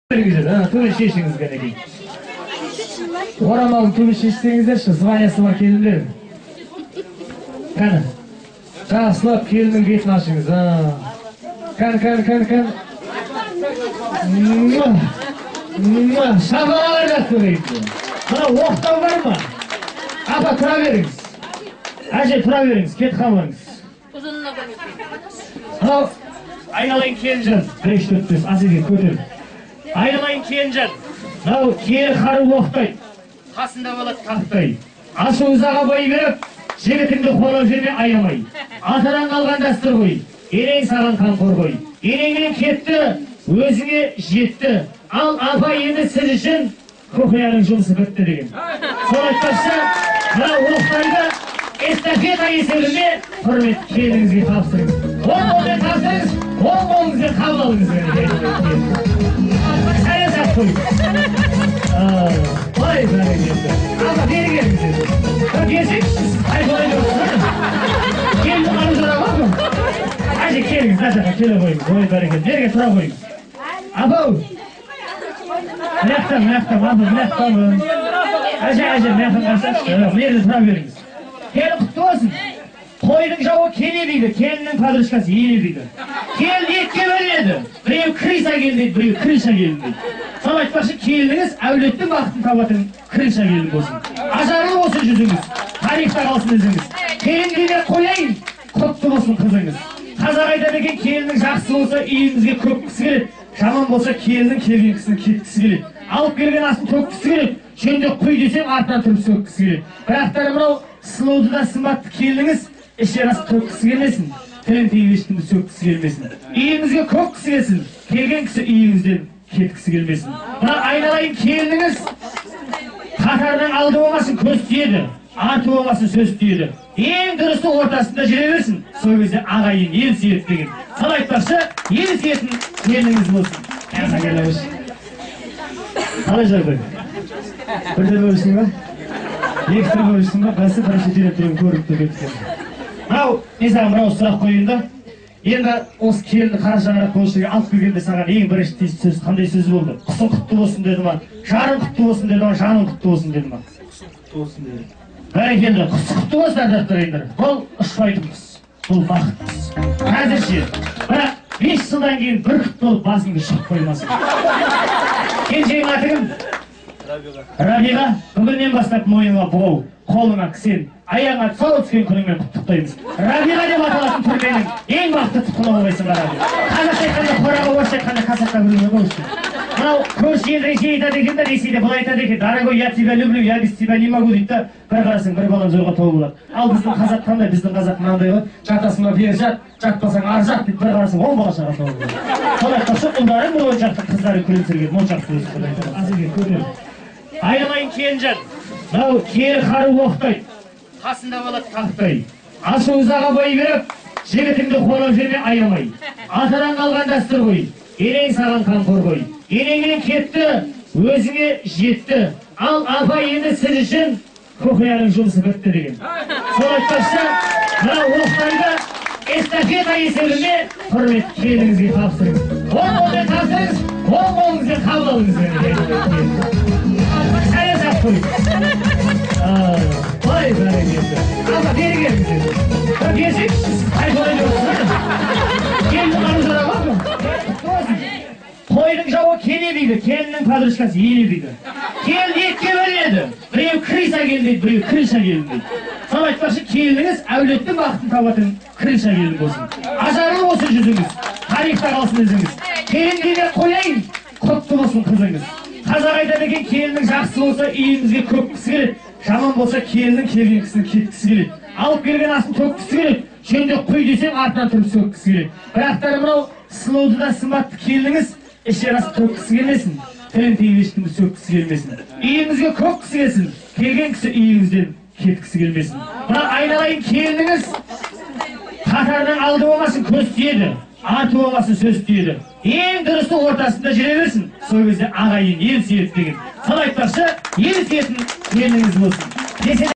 Түбін шешіңіз кәнекей. Орамалын түбін шешсеңіздерші, званиясы бар келіндер. Кәні. Жақсылап келінің бетін ашыңыз. Кәні. Шабалар жақсы дейді. Мына оқтау бар ма? Апа, тұра беріңіз. Әже, тұра беріңіз, кет қалыңыз. Ал, айналайын келінжан. 3-4 асеге көтер. Айналайын келінжан. Нау кері қару оқтайды. Қасында болады тақтай. Ашы ұзаға бай беріп, жігітіңді қолап жерме айналай. Атадан қалған дәстүр ғой. Ерең саған қамқор ғой. Ереңнен кетті, өзіңе жетті. Ал апа енді сіз үшін көкаяның жұмысы бітті деген. Сол айтпақшы, мына оқтайды эстафета есебінде құрмет келіңізге тапсырыңыз. Қолмен тапсырыңыз, қолыңызға қабыл алыңыз. Саясат қой. Ой, бәрекелді. Аға, бері келіңіз. Келсеңіз, айқалай көрсіз. Келді қару жара бар ма? Әже, келіңіз, әжеға келе қойыңыз. Ой, бәрекелді. Берге тұра қойыңыз. Апау. Мияқтам. Әже, мияқтам қарсаңызшы. Мерді тұра беріңіз. Келін құтты болсын. Қойдың жауы келе дейді, келіннің падрышкасы еле дейді. Келін етке бөлінеді. Біреу крыса келді, біреу крыша келді дейді. Сол айтпақшы, келініңіз әулеттің бақытын табатын крыша келін болсын. Ажарлы болсын жүзіңіз, тарихта қалсын ізіңіз. Келін дене қояйын, құтты болсын қызыңыз. Қазақ айтады екен, келінің жақсы болса үйіңізге көп кісі келеді. Жаман болса келінің келген кісіні кеткісі келеді. Алып келген асын төккісі келеді. Жөнде құй десең артынан тұрып сөккісі келеді. Бірақтары мынау сұлуды да сымбатты келініңіз ішер ас төккісі келмесін. Тілін тиіп ешкімді сөккісі келмесін. Үйіңізге көп кісі келсін. Келген кісі үйіңізден кеткісі келмесін. Мына айналайын келініңіз қатардан алды болмасын, көз тиеді. Арты болмасын, сөз тиеді. Ең дұрысы ортасында жүре берсін. Сол кезде ағайын ел сүйеді деген. Сол айтпақшы, ел сүйетін келініңіз болсын. Қалай жағдай? Бірден бөлісің ба? Екістір бөлісің ба? Бәсі бірінші директорын көріп өткен. Мынау, мен саған бірау сұрақ қойын да. Енді осы келінді қара шаңырақ қойшыға алып келгенде саған ең бірінші тиісті сөз қандай сөз болды? Құсың құтты болсын деді ма? Жарың құтты болсын деді ма? Жаның құтты болсын деді ма? Құсың құтты болсын деді. Бәрекелді, құсың құтты болсын ардақтар ендір. Бұл ұшпайтын құс. Бұл бақыт құс. Қазірше, бірақ 5 жылдан кейін бір құт болып басыңды шығып қоймасын. Кенжейің аты кім? Рабиға, бүгіннен бастап мойынға бұғау, қолыңа кісен, аяғыңа тұсау түскен күніңмен құттықтаймыз. Рабиға деп аталатын түрменің ең бақытты тұқымы болғайсың ба Рабиға. Қазақша айтқанда қораға, орысша айтқанда қазаққа біреуге болсын. Мынау көрші ел Ресей айтады екен да, Ресейде былай айтады екен, дорогой, я тебя люблю, я без тебя не могу дейді да, бір қарасаң бір балам зорға тауып болады. Ал біздің қазақ қандай? Біздің қазақ мынандай ғой, жатасың ба бері жат, жатпасаң ар жат дейді, бір қарасаң 10 бала шаға тауып болады. Сол айтпақшы, ұлдары бұл жақтың қыздары күлімсіреген, моншақты өсіп айтады. Азеге көтер. Айналайын келінжан. Мынау кері қару оқтайды. Қасында болады тақтай. Ашы ұзаға бай беріп, жігітіңді қолап жерме айналай. Атадан қалған дәстүр ғой. Ерең саған қамқор ғой. Ереңнен кетті, өзіңе жетті. Ал апа енді сіз үшін көкаяның жұмысы бітті деген. Сол айтпақшы, мына оқтайды эстафета есебінде құрмет келіңізге тапсырыңыз. Қолмен тапсырыңыз, қолыңызға қабыл алыңыз. Саясат қой. Ой, бәрекелді. Аға, бері келіңіз. Келсеңіз, айқалай көрсіз. Келді қару жара бар ма? Қойдың жауы келе дейді, келіннің падрышкасы еле дейді. Келін етке бөлінеді. Біреу крыса келді дейді, біреу крыша келді дейді. Сол айтпақшы, келініңіз әулеттің бақытын табатын крыша келін болсын. Ажарлы болсын жүзіңіз, тарихта қалсын ізіңіз. Келін дене қояйын, құтты болсын қызыңыз. Қазақ айтады екен, келінің жақсы болса үйіңізге көп кісі келеді. Жаман болса келінің келген кісіні кеткісі келеді. Алып келген асын төккісі келеді. Жөнде құй десең артынан тұрып сөккісі келеді. Бірақтары мынау сұлуды да сымбатты келініңіз ішер ас төккісі келмесін. Тілін тиіп ешкімді сөккісі келмесін. Үйіңізге көп кісі келсін. Келген кісі үйіңізден кеткісі келмесін. Мына айналайын келініңіз қатардан алды болмасын, көз тиеді. Арты болмасын, сөз тиеді. Ең дұрысы ортасында жүре берсін. Сол кезде ағайын ел сүйеді деген. Сол айтпақшы, ел сүйетін келініңіз болсын.